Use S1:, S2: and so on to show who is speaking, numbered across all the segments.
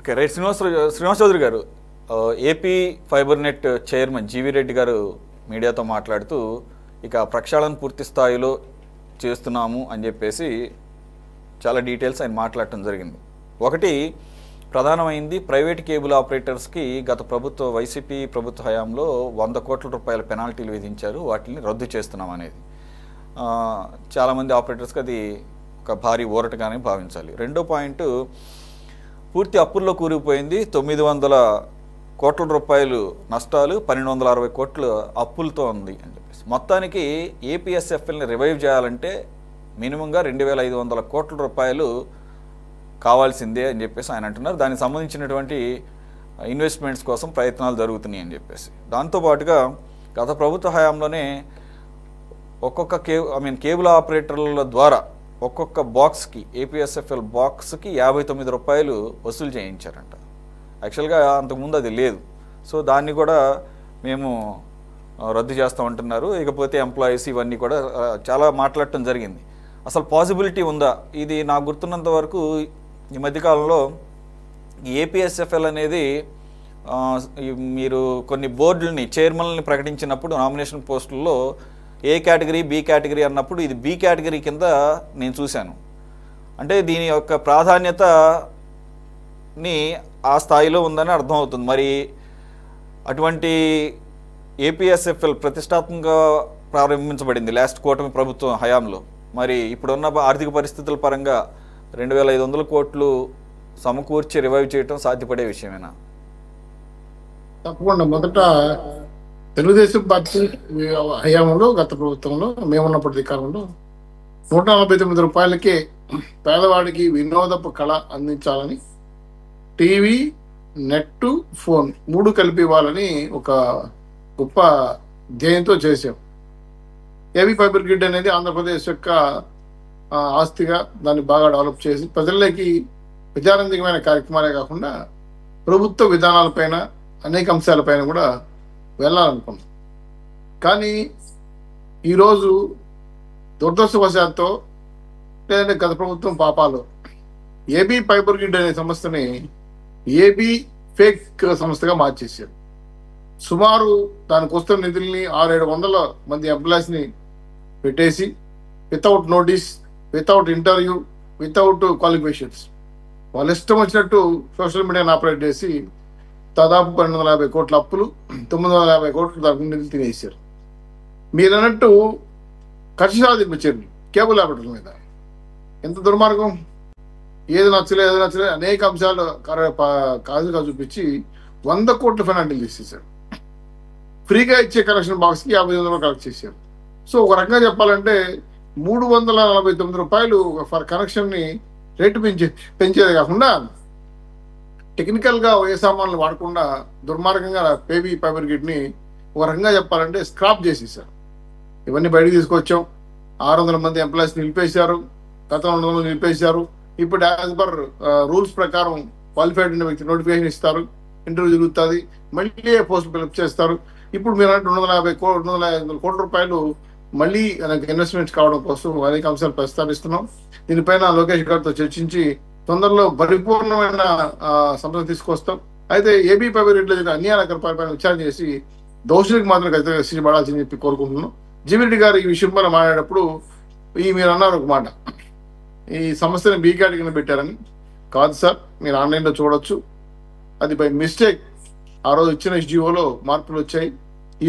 S1: Okay, right. Srinivas Chowdary గారు, AP fibre net chairman GV Reddy గారు మీడియాతో మాట్లాడుతూ ఇక ప్రక్షాళన పూర్తి స్థాయిలో చేస్తున్నాము అని చెప్పేసి చాలా డీటెయిల్స్ ఆయన మాట్లాడటం జరిగింది. ఒకటి ప్రధానమైంది, ప్రైవేట్ కేబుల్ ఆపరేటర్స్కి గత వైసీపీ ప్రభుత్వ హయాంలో 100 కోట్ల రూపాయల పెనాల్టీలు విధించారు, వాటిని రద్దు చేస్తున్నాం అనేది. చాలామంది ఆపరేటర్స్కి అది ఒక భారీ ఊరటగానే భావించాలి. రెండో పాయింట్, పూర్తి అప్పుల్లో కూరుకుపోయింది, 900 కోట్ల రూపాయలు నష్టాలు, 1260 కోట్ల అప్పులతో ఉంది అని చెప్పేసి. మొత్తానికి ఏపీఎస్ఎఫ్ఎల్ని రివైవ్ చేయాలంటే మినిమంగా 2500 కోట్ల రూపాయలు కావాల్సిందే అని చెప్పేసి ఆయన అంటున్నారు. దానికి సంబంధించినటువంటి ఇన్వెస్ట్మెంట్స్ కోసం ప్రయత్నాలు జరుగుతున్నాయి అని చెప్పేసి. దాంతోపాటుగా గత ప్రభుత్వ హయాంలోనే ఒక్కొక్క కేబుల్ ఆపరేటర్ల ద్వారా ఒక్కొక్క బాక్స్కి, ఏపీఎస్ఎఫ్ఎల్ బాక్స్కి 59 రూపాయలు వసూలు చేయించారంట. యాక్చువల్గా అంతకుముందు అది లేదు. సో దాన్ని కూడా మేము రద్దు చేస్తామంటున్నారు. ఇకపోతే ఎంప్లాయీస్ ఇవన్నీ కూడా చాలా మాట్లాడటం జరిగింది. అసలు పాసిబిలిటీ ఉందా? ఇది నాకు గుర్తున్నంత వరకు ఈ మధ్యకాలంలో ఏపీఎస్ఎఫ్ఎల్ అనేది మీరు కొన్ని బోర్డులని, చైర్మన్ని ప్రకటించినప్పుడు నామినేషన్ పోస్టుల్లో ఏ కేటగిరీ, బి కేటగిరీ అన్నప్పుడు ఇది బి కేటగిరీ కింద నేను చూశాను. అంటే దీని యొక్క ప్రాధాన్యతని ఆ స్థాయిలో ఉందని అర్థమవుతుంది. మరి అటువంటి ఏపీఎస్ఎఫ్ఎల్ ప్రతిష్టాత్మకంగా ప్రారంభించబడింది లాస్ట్ కూటమి ప్రభుత్వం హయాంలో. మరి ఇప్పుడున్న ఆర్థిక పరిస్థితుల పరంగా 2500 కోట్లు సమకూర్చి రివైవ్ చేయటం సాధ్యపడే విషయమేనా?
S2: తప్పకుండా. మొదట తెలుగుదేశం పార్టీ హయాంలో, గత ప్రభుత్వంలో, మేమున్నప్పటి కాలంలో 149 రూపాయలకే పేదవాడికి వినోదపు కళ అందించాలని టీవీ, నెట్, ఫోన్ 3 కలిపి ఇవ్వాలని ఒక గొప్ప ధ్యేయంతో చేసాం. ఏపీ ఫైబర్ గ్రిడ్ అనేది ఆంధ్రప్రదేశ్ యొక్క ఆస్తిగా దాన్ని బాగా డెవలప్ చేసి ప్రజల్లోకి ప్రజారంజకమైన కార్యక్రమాలే కాకుండా ప్రభుత్వ విధానాలపైన, అనేక అంశాలపైన కూడా వెళ్ళాలనుకున్నాం. కానీ ఈరోజు దురదృష్టవశాత్తు, లేదంటే గత ప్రభుత్వం పాపాలు, ఏబీ ఫైబర్ గ్రిడ్ అనే సంస్థని ఏబీ ఫేక్ సంస్థగా మార్చేశారు. సుమారు దానికి వస్తున్న నిధుల్ని 600-700 మంది ఎంప్లాయీస్ని పెట్టేసి without notice, without interview, without qualifications వాళ్ళు ఇష్టం వచ్చినట్టు సోషల్ మీడియాని ఆపరేట్ చేసి దాదాపు 1250 కోట్ల అప్పులు, 950 కోట్లు దాని నిధులు తినేసారు. మీరు అన్నట్టు కక్ష సాధించారు కేబుల్ ఆపరేటర్ల మీద. ఎంత దుర్మార్గం! ఏది నచ్చలేదు అనేక అంశాలు కాజుగా చూపించి 100 కోట్ల పెనాల్టీలు తీసేశారు. ఫ్రీగా ఇచ్చే కనెక్షన్ బాక్స్కి 55 రూపాయలు కలెక్ట్ చేశారు. సో ఒక రకంగా చెప్పాలంటే 349 రూపాయలు ఫర్ కనెక్షన్ని రేటు పెంచేదే కాకుండా టెక్నికల్గా ఏ సామాన్లు వాడకుండా దుర్మార్గంగా ఏపీ ఫైబర్ గ్రిడ్ని ఒక రకంగా చెప్పాలంటే స్క్రాప్ చేసేసారు. ఇవన్నీ బయటకు తీసుకొచ్చాం. 600 మంది ఎంప్లాయీస్ నిలిపేశారు, గతంలో 200 మంది నిలిపేశారు. ఇప్పుడు యాజ్ పర్ రూల్స్ ప్రకారం క్వాలిఫైడ్ ఉన్న వ్యక్తి నోటిఫికేషన్ ఇస్తారు, ఇంటర్వ్యూ జరుగుతుంది, మళ్ళీ పోస్ట్ ఫిల్అప్ చేస్తారు. ఇప్పుడు మీరు అంటే 250 కోట్ల రూపాయలు మళ్ళీ ఇన్వెస్ట్మెంట్స్ కావడం కోసం అనేక అంశాలు ప్రస్తావిస్తున్నాం. దీనిపైన లోకేష్ గారితో చర్చించి తొందరలో పరిపూర్ణమైన సంస్థ తీసుకొస్తాం. అయితే ఏపీ ఫైబర్ గ్రిడ్లో జరిగిన అన్యాయ పైన విచారణ చేసి దోషులకు మాత్రం ఖచ్చితంగా శిక్ష పడాల్సిందని చెప్పి కోరుకుంటున్నాం. జీవీరెడ్డి గారు ఈ విషయం పైన మాట్లాడేటప్పుడు మీరు అన్నారు ఒక మాట, ఈ సంస్థని బీ కేటగిరీని పెట్టారని. కాదు సార్, మీరు ఆన్లైన్లో చూడొచ్చు. అది బై మిస్టేక్ ఆ రోజు ఇచ్చిన జీవోలో మార్పులు వచ్చాయి.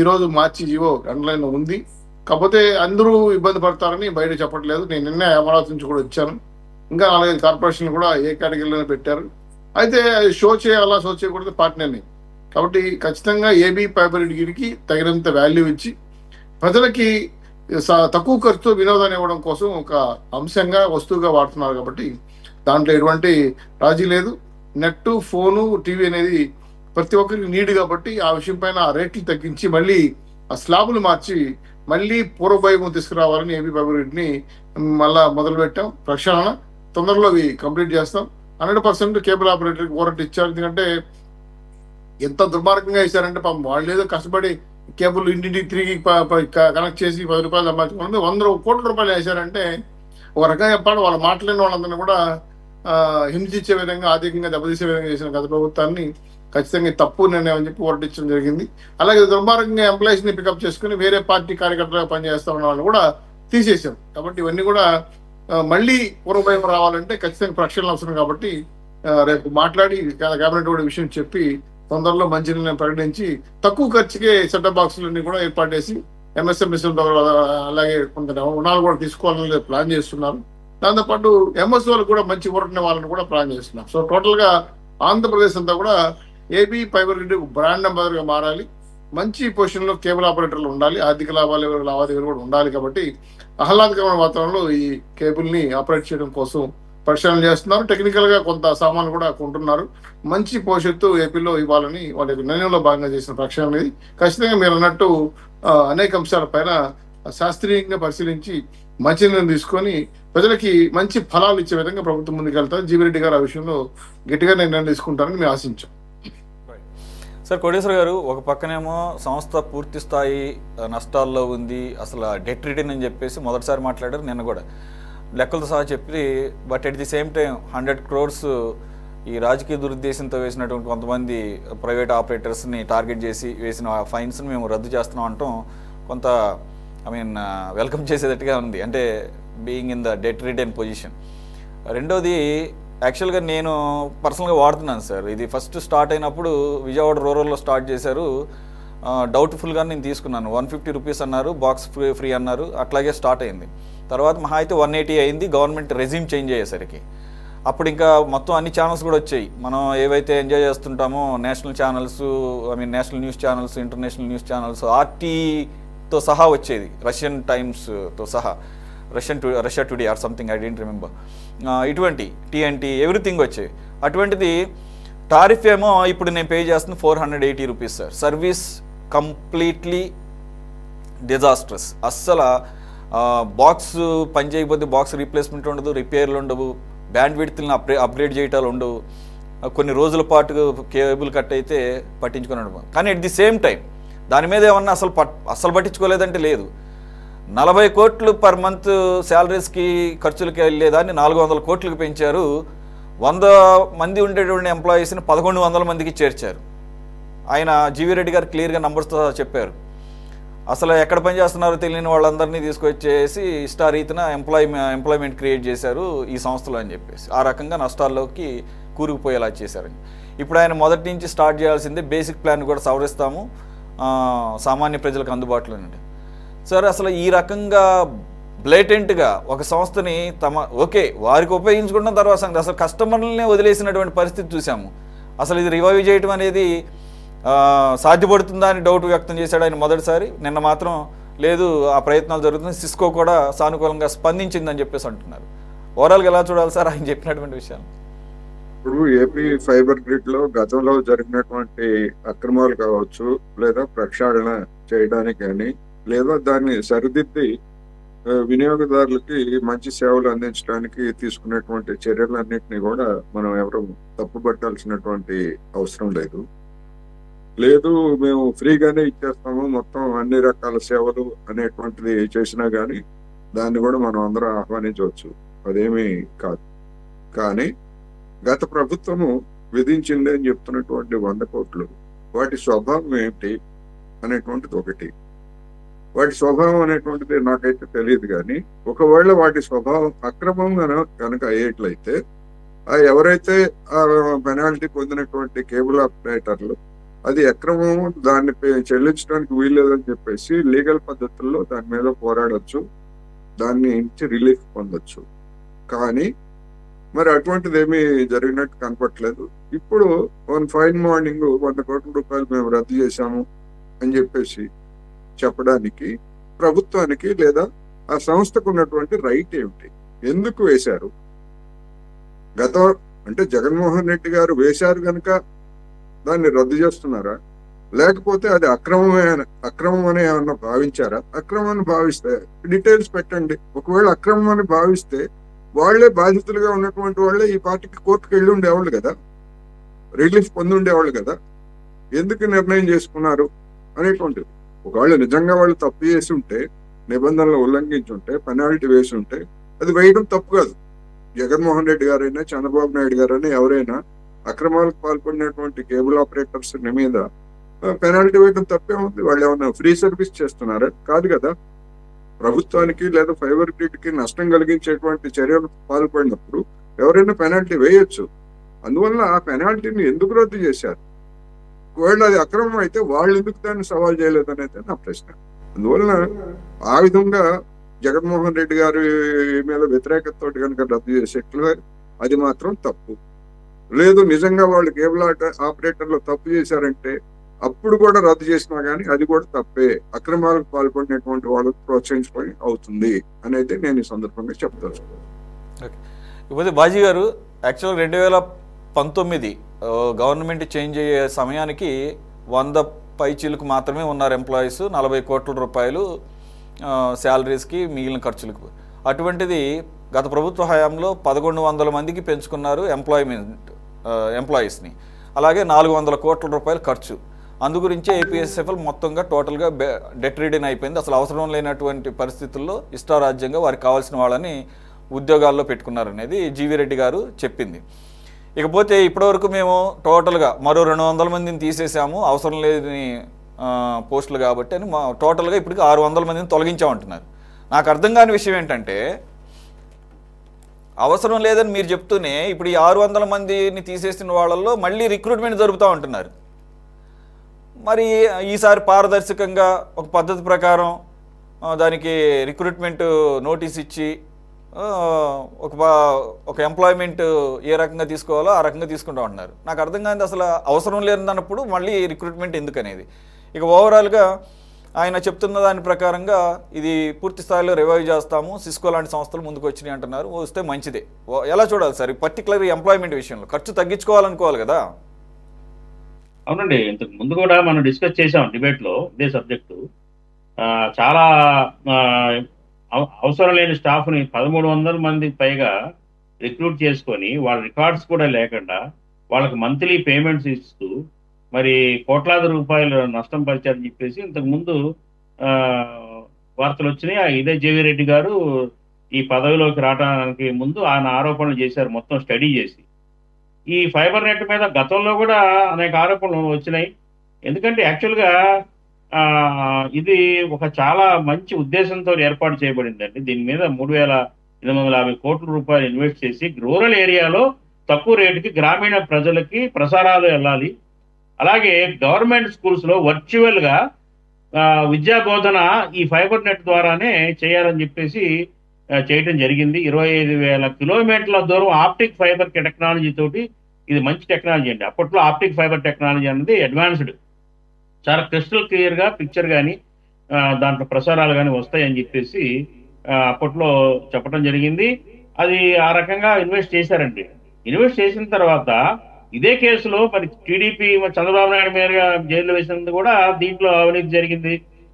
S2: ఈరోజు మార్చి జీవో ఆన్లైన్లో ఉంది. కాకపోతే అందరూ ఇబ్బంది పడతారని బయట చెప్పట్లేదు. నేను నిన్న అమరావతి నుంచి కూడా వచ్చాను. ఇంకా 4-5 కార్పొరేషన్లు కూడా ఏ కేటగిరీలోనే పెట్టారు. అయితే అది షో చేయాలా, షో చేయకూడదు పార్టీ నిర్ణయం. కాబట్టి ఖచ్చితంగా ఏబీ ఫైబర్ గ్రిడ్కి తగినంత వాల్యూ ఇచ్చి ప్రజలకి తక్కువ ఖర్చుతో వినోదాన్ని ఇవ్వడం కోసం ఒక అంశంగా, వస్తువుగా వాడుతున్నారు. కాబట్టి దాంట్లో ఎటువంటి రాజీ లేదు. నెట్, ఫోను, టీవీ అనేది ప్రతి ఒక్కరికి నీడ్. కాబట్టి ఆ విషయం పైన ఆ రేట్లు తగ్గించి మళ్ళీ ఆ స్లాబులు మార్చి మళ్ళీ పూర్వభైభవం తీసుకురావాలని ఏపీ ఫైబర్ గ్రిడ్ని మళ్ళా మొదలు పెట్టాం. ప్రక్షాళన తొందరలో అవి కంప్లీట్ చేస్తాం. 100% కేబుల్ ఆపరేటర్కి వారంటీ ఇచ్చారు. ఎందుకంటే ఎంత దుర్మార్గంగా ఇచ్చారంటే పాపం వాళ్ళు ఏదో కష్టపడి కేబుల్ ఇంటింటికి తిరిగి కనెక్ట్ చేసి 10 రూపాయలు సంపాదించుకుంటే 100 కోట్ల రూపాయలు వేశారంటే ఒక రకంగా చెప్పాలి. వాళ్ళు మాట్లాడిన వాళ్ళందరినీ కూడా హింసించే విధంగా ఆర్థికంగా దెబ్బతీసే విధంగా చేసిన గత ప్రభుత్వాన్ని ఖచ్చితంగా తప్పు నిర్ణయం అని చెప్పి ఓటించడం జరిగింది. అలాగే దుర్మార్గంగా ఎంప్లాయీస్ ని పికప్ చేసుకుని వేరే పార్టీ కార్యకర్తలుగా పనిచేస్తా ఉన్న వాళ్ళు కూడా తీసేశారు. కాబట్టి ఇవన్నీ కూడా మళ్ళీ పూర్వభయం రావాలంటే ఖచ్చితంగా ప్రక్షాళన అవసరం. కాబట్టి రేపు మాట్లాడి కేబినెట్ కూడా విషయం చెప్పి తొందరలో మంచి నిర్ణయం ప్రకటించి తక్కువ ఖర్చుకే సెటప్ బాక్సులన్నీ కూడా ఏర్పాటు చేసి ఎంఎస్ఎంఎస్ అలాగే కొంత రుణాలు కూడా తీసుకోవాలని ప్లాన్ చేస్తున్నారు. దాంతోపాటు ఎంఎస్ఓలకు కూడా మంచి ఊరటనే వాళ్ళని కూడా ప్లాన్ చేస్తున్నారు. సో టోటల్ గా ఆంధ్రప్రదేశ్ అంతా కూడా AP fibre grid brand ambassador గా మారాలి. మంచి పొజిషన్ లో కేబుల్ ఆపరేటర్లు ఉండాలి, ఆర్థిక లావాదేవీలు కూడా ఉండాలి. కాబట్టి ఆహ్లాదకరమైన వాతావరణంలో ఈ కేబుల్ ని ఆపరేట్ చేయడం కోసం పరిశీలన చేస్తున్నారు. టెక్నికల్ గా కొంత సామాన్లు కూడా కొంటున్నారు. మంచి భవిష్యత్తు ఏపీలో ఇవ్వాలని వాళ్ళ నిర్ణయంలో భాగంగా చేసిన ప్రక్షాళన అనేది ఖచ్చితంగా మీరు అన్నట్టు అనేక అంశాలపైన శాస్త్రీయంగా పరిశీలించి మంచి నిర్ణయం తీసుకొని ప్రజలకి మంచి ఫలాలు ఇచ్చే విధంగా ప్రభుత్వం ముందుకెళ్తారు. జీవిరెడ్డి గారు ఆ విషయంలో గట్టిగా నిర్ణయం తీసుకుంటారని మేము ఆశించాం.
S1: సార్, కోటేశ్వర గారు, ఒక పక్కనేమో సంస్థ పూర్తి స్థాయి నష్టాల్లో ఉంది, అసలు డెట్ రిటర్న్ అని చెప్పేసి మొదటిసారి మాట్లాడారు, నిన్న కూడా లెక్కలతో సహా చెప్పి. But at the same time 100 crores ఈ రాజకీయ దురుద్దేశంతో వేసినటువంటి కొంతమంది ప్రైవేట్ ఆపరేటర్స్ని టార్గెట్ చేసి వేసిన ఫైన్స్ని మేము రద్దు చేస్తున్నాం అంటాం కొంత వెల్కమ్ చేసేటట్టుగా ఉంది, అంటే being in the debt return position. రెండోది, యాక్చువల్గా నేను పర్సనల్గా వాడుతున్నాను సార్. ఇది ఫస్ట్ స్టార్ట్ అయినప్పుడు విజయవాడ రూరల్లో స్టార్ట్ చేశారు. డౌట్ఫుల్గా నేను తీసుకున్నాను. 150 rupees అన్నారు, బాక్స్ ఫ్రీ అన్నారు, అట్లాగే స్టార్ట్ అయింది. తర్వాత మహా అయితే 180 అయింది గవర్నమెంట్ రెజ్యూమ్ చేంజ్ అయ్యేసరికి. అప్పుడు ఇంకా మొత్తం అన్ని ఛానల్స్ కూడా వచ్చాయి. మనం ఏవైతే ఎంజాయ్ చేస్తుంటామో national channels, national news channels, international news channels, ఆర్టీతో సహా వచ్చేది, రష్యన్ టైమ్స్తో సహా, Russia today or something, I don't remember. ఇటువంటి TNT ఎవ్రీథింగ్ వచ్చేవి. అటువంటిది టారిఫ్ ఏమో ఇప్పుడు నేను పే చేస్తుంది 480 rupees sir. Service completely disastrous. అస్సలు బాక్స్ పని చేయకపోతే బాక్స్ రీప్లేస్మెంట్ ఉండదు, రిపేర్లు ఉండవు, బ్యాండ్ విడ్త్ని అప్గ్రేడ్ చేయటాలు ఉండవు, కొన్ని రోజుల పాటు కేబుల్ కట్ అయితే పట్టించుకొని ఉండవు. కానీ అట్ ది సేమ్ టైం దాని మీద ఏమన్నా అసలు పట్టించుకోలేదంటే లేదు. 40 కోట్లు పర్ మంత్ శాలరీస్కి ఖర్చులకి వెళ్ళేదాన్ని 400 కోట్లకు పెంచారు. 100 మంది ఉండేటువంటి ఎంప్లాయీస్ని 1100 మందికి చేర్చారు. ఆయన జీవిరెడ్డి గారు క్లియర్గా నంబర్స్తో చెప్పారు. అసలు ఎక్కడ పని చేస్తున్నారో తెలియని వాళ్ళందరినీ తీసుకొచ్చేసి ఇష్టారీతిన ఎంప్లాయ్మెంట్ క్రియేట్ చేశారు ఈ సంస్థలో అని చెప్పేసి, ఆ రకంగా నష్టాల్లోకి కూరుకుపోయేలా చేశారని. ఇప్పుడు ఆయన మొదటి నుంచి స్టార్ట్ చేయాల్సిందే, బేసిక్ ప్లాన్ కూడా సవరిస్తాము, సామాన్య ప్రజలకు అందుబాటులోనండి. సార్, అసలు ఈ రకంగా బ్లేటెంట్గా ఒక సంస్థని వారికి ఉపయోగించుకున్న తర్వాత అసలు కస్టమర్లనే వదిలేసినటువంటి పరిస్థితి చూసాము. అసలు ఇది రివైవ్ చేయడం అనేది సాధ్యపడుతుందా అని డౌట్ వ్యక్తం చేశాడు ఆయన మొదటిసారి. నిన్న మాత్రం లేదు, ఆ ప్రయత్నాలు జరుగుతున్నాయి, సిస్కో కూడా సానుకూలంగా స్పందించిందని చెప్పేసి అంటున్నారు. ఓవరాల్గా ఎలా చూడాలి సార్ ఆయన చెప్పినటువంటి విషయాలు?
S3: ఇప్పుడు ఏపీ ఫైబర్ గ్రిడ్ లో గతంలో జరిగినటువంటి అక్రమాలు కావచ్చు, లేదా ప్రక్షాళన చేయడానికి కానీ, లేదా దాన్ని సరిదిద్ది వినియోగదారులకి మంచి సేవలు అందించడానికి తీసుకునేటువంటి చర్యలన్నింటినీ కూడా మనం ఎవరు తప్పుపట్టాల్సినటువంటి అవసరం లేదు. మేము ఫ్రీగానే ఇచ్చేస్తాము మొత్తం అన్ని రకాల సేవలు అనేటువంటిది చేసినా కానీ దాన్ని కూడా మనం అందరం ఆహ్వానించవచ్చు, అదేమీ కాదు. కానీ గత ప్రభుత్వము విధించింది అని చెప్తున్నటువంటి 100 కోట్లు వాటి స్వభావం ఏంటి అనేటువంటిది ఒకటి. వాటి స్వభావం అనేటువంటిది నాకైతే తెలియదు. కానీ ఒకవేళ వాటి స్వభావం అక్రమం కనుక అయ్యేట్లయితే ఎవరైతే ఆ పెనాల్టీ పొందినటువంటి కేబుల్ ఆపరేటర్లు అది అక్రమం, దాన్ని చెల్లించడానికి వీల్లేదని చెప్పేసి లీగల్ పద్ధతుల్లో దాని మీద పోరాడొచ్చు, దాన్ని నుంచి రిలీఫ్ పొందొచ్చు. కానీ మరి అటువంటిది ఏమీ జరిగినట్టు కనపట్లేదు. ఇప్పుడు ఫైన్ మార్నింగ్ 100 కోట్ల రూపాయలు మేము రద్దు చేశాము అని చెప్పేసి చెప్పడానికి ప్రభుత్వానికి లేదా ఆ సంస్థకు ఉన్నటువంటి రైట్ ఏమిటి? ఎందుకు వేశారు? అంటే జగన్మోహన్ రెడ్డి గారు వేశారు కనుక దాన్ని రద్దు చేస్తున్నారా, లేకపోతే అది అక్రమం అని ఏమన్నా భావించారా? అక్రమాన్ని భావిస్తే డీటెయిల్స్ పెట్టండి. ఒకవేళ అక్రమం అని భావిస్తే వాళ్లే బాధితులుగా ఉన్నటువంటి వాళ్ళే ఈ పార్టీకి కోర్టుకు వెళ్ళి ఉండేవాళ్ళు కదా, రిలీఫ్ పొంది ఉండేవాళ్ళు కదా. ఎందుకు నిర్ణయం చేసుకున్నారు అనేటువంటిది. ఒకవేళ నిజంగా వాళ్ళు తప్పు చేసి ఉంటే, నిబంధనలు ఉల్లంఘించి ఉంటే, పెనాల్టీ వేసి ఉంటే అది వేయడం తప్పు కాదు. జగన్మోహన్ రెడ్డి గారైనా చంద్రబాబు నాయుడు గారైనా ఎవరైనా అక్రమాలకు పాల్పడినటువంటి కేబుల్ ఆపరేటర్స్ మీద పెనాల్టీ వేయడం తప్పే ఉంది. వాళ్ళు ఏమన్నా ఫ్రీ సర్వీస్ చేస్తున్నారా? కాదు కదా. ప్రభుత్వానికి లేదా ఫైబర్ గ్రిడ్ కి నష్టం కలిగించేటువంటి చర్యలు పాల్పడినప్పుడు ఎవరైనా పెనాల్టీ వేయొచ్చు. అందువల్ల ఆ పెనాల్టీని ఎందుకు రద్దు చేశారు? ఒకవేళ అది అక్రమం అయితే వాళ్ళు ఎందుకు దాన్ని సవాల్ చేయలేదు అనేది నా ప్రశ్న. అందువలన ఆ విధంగా జగన్మోహన్ రెడ్డి గారి మీద వ్యతిరేకతతో కనుక రద్దు చేసేట్లు అది మాత్రం తప్పు. లేదు నిజంగా వాళ్ళు కేబుల్ ఆపరేటర్లు తప్పు చేశారంటే అప్పుడు కూడా రద్దు చేసినా కానీ అది కూడా తప్పే. అక్రమాలకు పాల్పడినటువంటి వాళ్ళకు ప్రోత్సహించుకొని అవుతుంది అనేది నేను ఈ సందర్భంగా చెప్తాను.
S1: ఇకపోతే బాజీ గారు, యాక్చువల్గా 2019 గవర్నమెంట్ చేంజ్ అయ్యే సమయానికి 100 పైచీలకు మాత్రమే ఉన్నారు ఎంప్లాయీస్, 40 కోట్ల రూపాయలు శాలరీస్కి మిగిలిన ఖర్చులకు. అటువంటిది గత ప్రభుత్వ హయాంలో 1100 మందికి పెంచుకున్నారు ఎంప్లాయీస్ని. అలాగే 400 కోట్ల రూపాయలు ఖర్చు. అందు గురించే ఏపీఎస్ఎఫ్ఎల్ మొత్తంగా టోటల్గా డెట్ రిడెన్ అయిపోయింది. అసలు అవసరం లేనటువంటి పరిస్థితుల్లో ఇష్టారాజ్యంగా వారికి కావాల్సిన వాళ్ళని ఉద్యోగాల్లో పెట్టుకున్నారనేది జీవీ రెడ్డి గారు చెప్పింది. ఇకపోతే ఇప్పటివరకు మేము టోటల్గా మరో 200 మందిని తీసేసాము అవసరం లేని పోస్టులు కాబట్టి అని టోటల్గా ఇప్పటికి 600 మందిని తొలగించామంటున్నారు. నాకు అర్థం కాని విషయం ఏంటంటే, అవసరం లేదని మీరు చెప్తూనే ఇప్పుడు ఈ 600 మందిని తీసేసిన వాళ్ళల్లో మళ్ళీ రిక్రూట్మెంట్ జరుపుతూ ఉంటున్నారు. మరి ఈసారి పారదర్శకంగా ఒక పద్ధతి ప్రకారం దానికి రిక్రూట్మెంట్ నోటీస్ ఇచ్చి ఒక ఎంప్లాయ్మెంట్ ఏ రకంగా తీసుకోవాలో ఆ రకంగా తీసుకుంటూ ఉంటున్నారు. నాకు అర్థం కాదు అసలు అవసరం లేదన్నప్పుడు మళ్ళీ రిక్రూట్మెంట్ ఎందుకు అనేది. ఇక ఓవరాల్గా ఆయన చెప్తున్న దాని ప్రకారంగా ఇది పూర్తి స్థాయిలో రివైవ్ చేస్తాము, సిస్కో లాంటి సంస్థలు ముందుకు వచ్చినాయి అంటున్నారు. వస్తే మంచిదే. ఎలా చూడాలి సార్ పర్టికులర్ ఎంప్లాయ్మెంట్ విషయంలో? ఖర్చు తగ్గించుకోవాలనుకోవాలి కదా.
S4: అవునండి, ఇంతకు ముందు కూడా మనం డిస్కస్ చేసాం డిబేట్లో ఇదే సబ్జెక్టు. చాలా అవసరం లేని స్టాఫ్ని 1300 మంది పైగా రిక్రూట్ చేసుకొని వాళ్ళ రికార్డ్స్ కూడా లేకుండా వాళ్ళకి మంత్లీ పేమెంట్స్ ఇస్తూ మరి కోట్లాది రూపాయలు నష్టం పరిచారని చెప్పేసి ఇంతకుముందు వార్తలు వచ్చినాయి. ఇదే జీవీ రెడ్డి గారు ఈ పదవిలోకి రావడానికి ముందు ఆయన ఆరోపణలు చేశారు, మొత్తం స్టడీ చేసి. ఈ ఫైబర్ నెట్ మీద గతంలో కూడా అనేక ఆరోపణలు వచ్చినాయి. ఎందుకంటే యాక్చువల్గా ఇది ఒక చాలా మంచి ఉద్దేశంతో ఏర్పాటు చేయబడిందండి. దీని మీద 3850 కోట్ల రూపాయలు ఇన్వెస్ట్ చేసి రూరల్ ఏరియాలో తక్కువ రేటుకి గ్రామీణ ప్రజలకి ప్రసారాలు వెళ్ళాలి. అలాగే గవర్నమెంట్ స్కూల్స్లో వర్చువల్గా విద్యా బోధన ఈ ఫైబర్ నెట్ ద్వారానే చేయాలని చెప్పేసి చేయటం జరిగింది. 25,000 కిలోమీటర్ల దూరం ఆప్టిక్ ఫైబర్ టెక్నాలజీ తోటి, ఇది మంచి టెక్నాలజీ అండి. అప్పట్లో ఆప్టిక్ ఫైబర్ టెక్నాలజీ అనేది అడ్వాన్స్డ్, చాలా క్రిస్టల్ క్లియర్గా పిక్చర్ కానీ దాంట్లో ప్రసారాలు కానీ వస్తాయని చెప్పేసి అప్పట్లో చెప్పడం జరిగింది. అది ఆ రకంగా ఇన్వెస్ట్ చేశారండి. ఇన్వెస్ట్ చేసిన తర్వాత ఇదే కేసులో మరి టీడీపీ చంద్రబాబు నాయుడు మీదుగా జైల్లో వేసినందుకు కూడా దీంట్లో అవినీతి జరిగింది,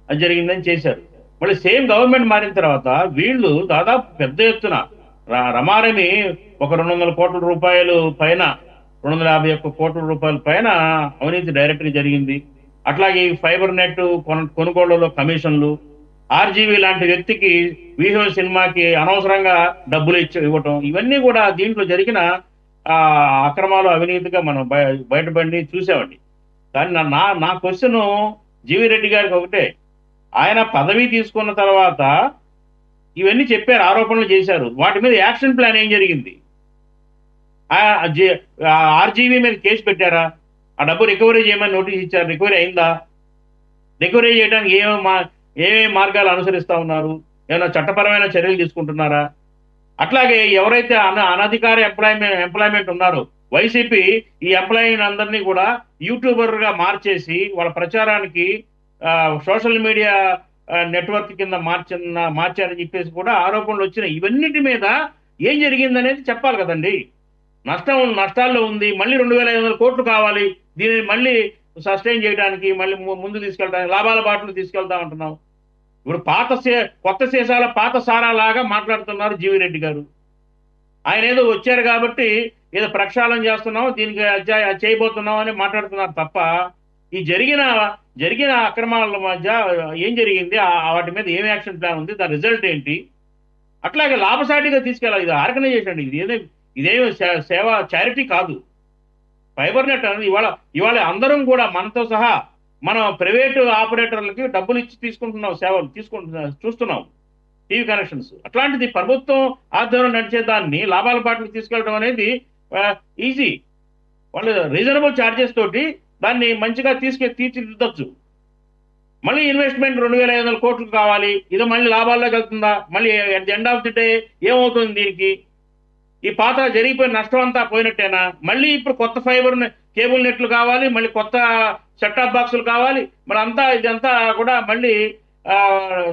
S4: అది జరిగిందని చేశారు. మళ్ళీ సేమ్ గవర్నమెంట్ మారిన తర్వాత వీళ్ళు దాదాపు పెద్ద ఎత్తున రమారమి ఒక 200 కోట్ల రూపాయలు పైన 251 కోట్ల రూపాయల పైన అవినీతి డైరెక్ట్గా జరిగింది. అట్లాగే ఫైబర్ నెట్ కొనుగోళ్లలో కమిషన్లు, ఆర్జీవీ లాంటి వ్యక్తికి వీహో సినిమాకి అనవసరంగా డబ్బులు ఇవ్వటం, ఇవన్నీ కూడా దీంట్లో జరిగిన అక్రమాలు అవినీతిగా మనం బయటపడి చూసామండి. కానీ నా క్వశ్చన్ జీవీ రెడ్డి గారికి ఒకటే, ఆయన పదవి తీసుకున్న తర్వాత ఇవన్నీ చెప్పారు, ఆరోపణలు చేశారు, వాటి మీద యాక్షన్ ప్లాన్ ఏం జరిగింది? ఆర్జీవీ మీద కేసు పెట్టారా? ఆ డబ్బు రికవరీ చేయమని నోటీస్ ఇచ్చారు, రికవరీ అయిందా? రికవరీ చేయడానికి ఏమేమి మార్గాలు అనుసరిస్తూ ఉన్నారు? ఏమైనా చట్టపరమైన చర్యలు తీసుకుంటున్నారా? అట్లాగే ఎవరైతే అనధికార ఎంప్లాయ్మెంట్ ఉన్నారో వైసీపీ ఈ ఎంప్లాయీని అందరినీ కూడా యూట్యూబర్గా మార్చేసి వాళ్ళ ప్రచారానికి సోషల్ మీడియా నెట్వర్క్ కింద మార్చారని చెప్పేసి కూడా ఆరోపణలు వచ్చినాయి. ఇవన్నిటి మీద ఏం జరిగిందనేది చెప్పాలి కదండి. నష్టాల్లో ఉంది, మళ్ళీ 2500 కోట్లు కావాలి, దీనిని మళ్ళీ సస్టైన్ చేయడానికి, మళ్ళీ ముందు తీసుకెళ్ళడానికి, లాభాల బాటలు తీసుకెళ్తా ఉంటున్నాం. ఇప్పుడు కొత్త సీసాల పాత సారాలాగా మాట్లాడుతున్నారు జీవీ రెడ్డి గారు. ఆయన ఏదో వచ్చారు కాబట్టి ఏదో ప్రక్షాళన చేస్తున్నాం, దీనికి చేయబోతున్నాం అని మాట్లాడుతున్నారు తప్ప ఈ జరిగిన అక్రమాల మధ్య ఏం జరిగింది, వాటి మీద ఏం యాక్షన్ ప్లాన్ ఉంది, దాని రిజల్ట్ ఏంటి అట్లాగే లాభసాటిగా తీసుకెళ్ళాలి. ఇది ఆర్గనైజేషన్ అండి, ఇదేమి సేవ చారిటీ కాదు. ఫైబర్ నెట్ అనేది ఇవాళ అందరం కూడా మనతో సహా మనం ప్రైవేటు ఆపరేటర్లకి డబ్బులు ఇచ్చి తీసుకుంటున్నాం, సేవలు చూస్తున్నాం టీవీ కనెక్షన్స్. అట్లాంటిది ప్రభుత్వం ఆధ్వర్యంలో నడిచే దాన్ని లాభాల బాటకు తీసుకెళ్ళడం అనేది ఈజీ. వాళ్ళు రీజనబుల్ ఛార్జెస్ తోటి దాన్ని మంచిగా తీర్చిదిద్దొచ్చు. మళ్ళీ ఇన్వెస్ట్మెంట్ 2,500 కోట్లు కావాలి, ఇది మళ్ళీ లాభాల్లోకి వెళ్తుందా? మళ్ళీ at the end of the day ఏమవుతుంది దీనికి? ఈ పాత జరిగిపోయిన నష్టం అంతా పోయినట్టేనా? మళ్ళీ ఇప్పుడు కొత్త ఫైబర్ కేబుల్ నెట్లు కావాలి, మళ్ళీ కొత్త సెట్టాప్ బాక్సులు కావాలి, మరి ఇదంతా కూడా మళ్ళీ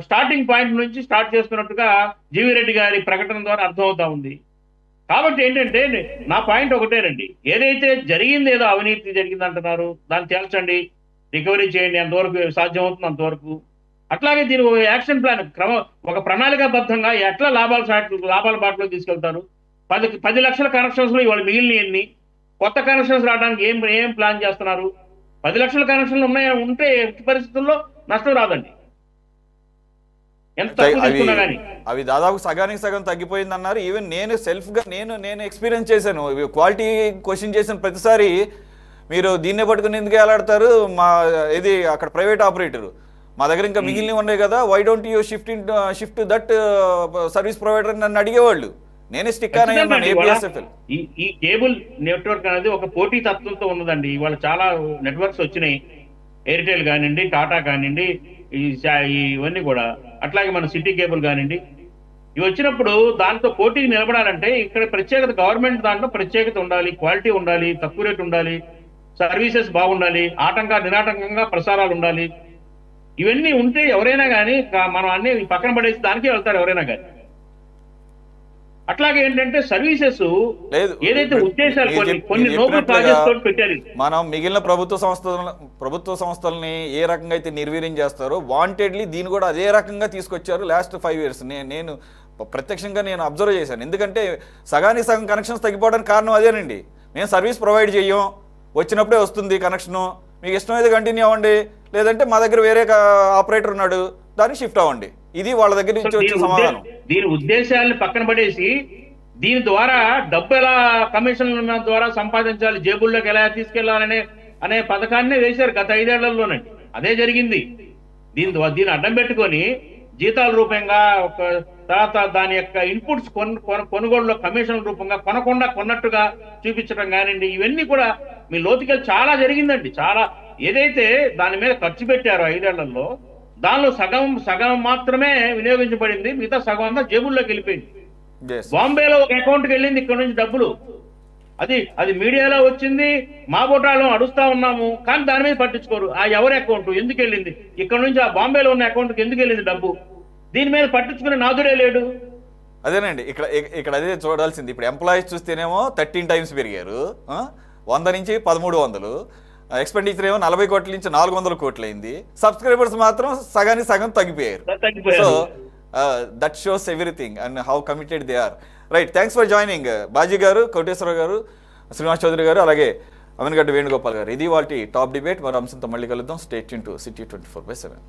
S4: స్టార్టింగ్ పాయింట్ నుంచి స్టార్ట్ చేస్తున్నట్టుగా జీవీ రెడ్డి గారి ప్రకటన ద్వారా అర్థమవుతా ఉంది. కాబట్టి ఏంటంటే నా పాయింట్ ఒకటేనండి, ఏదైతే జరిగింది, ఏదో అవినీతి జరిగింది అంటున్నారు, దాన్ని తేల్చండి, రికవరీ చేయండి, అంతవరకు సాధ్యమవుతుంది అంతవరకు. అట్లాగే దీని ఒక యాక్షన్ ప్లాన్, ఒక ప్రణాళికాబద్ధంగా ఎట్లా లాభాల బాటలో తీసుకెళ్తారు? 10 లక్షల కనెక్షన్స్ లో ఇవాళ మిగిలిన ఎన్ని? కొత్త కనెక్షన్స్ రావడానికి ఏం ప్లాన్ చేస్తున్నారు? 10 లక్షల కనెక్షన్లు ఉంటే ఎట్టి పరిస్థితుల్లో నష్టం రాదండి, ఎంత తక్కువ తీసుకున్నా కానీ.
S1: అవి దాదాపు సగానికి సగం తగ్గిపోయింది అన్నారు. ఈవెన్ నేను సెల్ఫ్గా నేను ఎక్స్పీరియన్స్ చేశాను. క్వాలిటీ క్వశ్చన్ చేసిన ప్రతిసారి మీరు దీన్నే పట్టుకుని ఎందుకు వేలాడతారు, ఇది అక్కడ ప్రైవేట్ ఆపరేటర్, మా దగ్గర ఇంకా మిగిలినవి ఉన్నాయి కదా, why don't you shift that service provider నన్ను అడిగేవాళ్ళు. నేనే స్టిక్ అయ్యాను ఏపీఎస్ఎఫ్ఎల్.
S4: ఈ కేబుల్ నెట్వర్క్ అనేది ఒక పోటీ తత్వంతో ఉన్నదండి. ఇవాళ చాలా నెట్వర్క్స్ వచ్చినాయి, ఎయిర్టెల్ కానివ్వండి, టాటా కానివ్వండి, ఇవన్నీ కూడా. అట్లాగే మన సిటీ కేబుల్ కానివ్వండి, ఇవి వచ్చినప్పుడు దాంతో పోటీకి నిలబడాలంటే ఇక్కడ ప్రత్యేకత, గవర్నమెంట్ దాంట్లో ప్రత్యేకత ఉండాలి, క్వాలిటీ ఉండాలి, తక్కువ రేటు ఉండాలి, సర్వీసెస్ బాగుండాలి, నిరాటంకంగా ప్రసారాలు ఉండాలి. ఇవన్నీ ఉంటే ఎవరైనా కానీ మనం అన్ని పక్కన పడేసి దానికే వెళ్తారు ఎవరైనా కానీ. అట్లాగే ఏంటంటే సర్వీసెస్ ఏదైతే ఉద్దేశాలు కొన్ని నోబెల్ ప్రాజెక్ట్స్ తోటి పెట్టారు.
S1: మనం మిగిలిన ప్రభుత్వ సంస్థలని ఏ రకంగా అయితే నిర్వీర్యం చేస్తారో వాంటెడ్లీ దీన్ని కూడా అదే రకంగా తీసుకొచ్చారు లాస్ట్ 5 years. నేను ప్రత్యక్షంగా అబ్జర్వ్ చేశాను. ఎందుకంటే సగానికి సగం కనెక్షన్స్ తగ్గిపోవడానికి కారణం అదేనండి. మేము సర్వీస్ ప్రొవైడ్ చెయ్యం, వచ్చినప్పుడే వస్తుంది కనెక్షను, మీకు ఇష్టమైతే కంటిన్యూ అవ్వండి, లేదంటే మా దగ్గర వేరే ఆపరేటర్ ఉన్నాడు దాన్ని షిఫ్ట్ అవ్వండి. ఇది వాళ్ళ దగ్గర నుంచి వచ్చిన సమాధానం.
S4: దీని ఉద్దేశాలను పక్కన పడేసి దీని ద్వారా డబ్బు ఎలా కమిషన్ల ద్వారా సంపాదించాలి, జేబుల్లోకి ఎలా తీసుకెళ్లాలనే పథకాన్ని వేశారు గత 5 ఏళ్లలోనండి. అదే జరిగింది. దీన్ని అడ్డం పెట్టుకొని జీతాల రూపంగా తర్వాత దాని యొక్క ఇన్పుట్స్ కొనుగోలులో కమిషన్ రూపంగా కొనకుండా కొన్నట్టుగా చూపించడం కానివ్వండి, ఇవన్నీ కూడా మీ లోతుకెళ్ళి చాలా జరిగిందండి. చాలా ఏదైతే దాని మీద ఖర్చు పెట్టారో 5 ఏళ్లలో దానిలో సగం మాత్రమే వినియోగించబడింది, మిగతా సగం అంతా జేబుల్లోకి వెళ్ళిపోయింది. బాంబేలో ఒక అకౌంట్కి వెళ్ళింది ఇక్కడ నుంచి డబ్బులు, అది మీడియాలో వచ్చింది, మా బోటాలో అడుస్తా ఉన్నాము, కానీ దాని మీద పట్టించుకోరు. ఆ ఎవరి అకౌంట్ ఎందుకు వెళ్ళింది, ఇక్కడ నుంచి ఆ బాంబేలో ఉన్న అకౌంట్కి ఎందుకు వెళ్ళింది డబ్బు, దీని మీద పట్టించుకునే నాదుడే లేడు.
S1: అదేనండి ఇక్కడ అదే చూడాల్సింది. ఇప్పుడు ఎంప్లాయీస్ చూస్తేనేమో 13 times పెరిగారు, 100 నుంచి 1300, ఎక్స్పెండిచర్ ఏమో 40 కోట్ల నుంచి 400 కోట్లు అయింది, సబ్స్క్రైబర్స్ మాత్రం సగానికి సగం తగ్గిపోయారు. So that shows everything and how committed they are. Right, thanks for joining Baji garu, Koteswara గారు, శ్రీనివాస్ చౌదరి గారు, అలాగే అమీన్గడ్డ వేణుగోపాల్ గారు. ఇది వాళ్ళ టాప్ డిబేట్. మరో అంశంతో మళ్ళీ కలుద్దాం. Stay tune to city 24/7.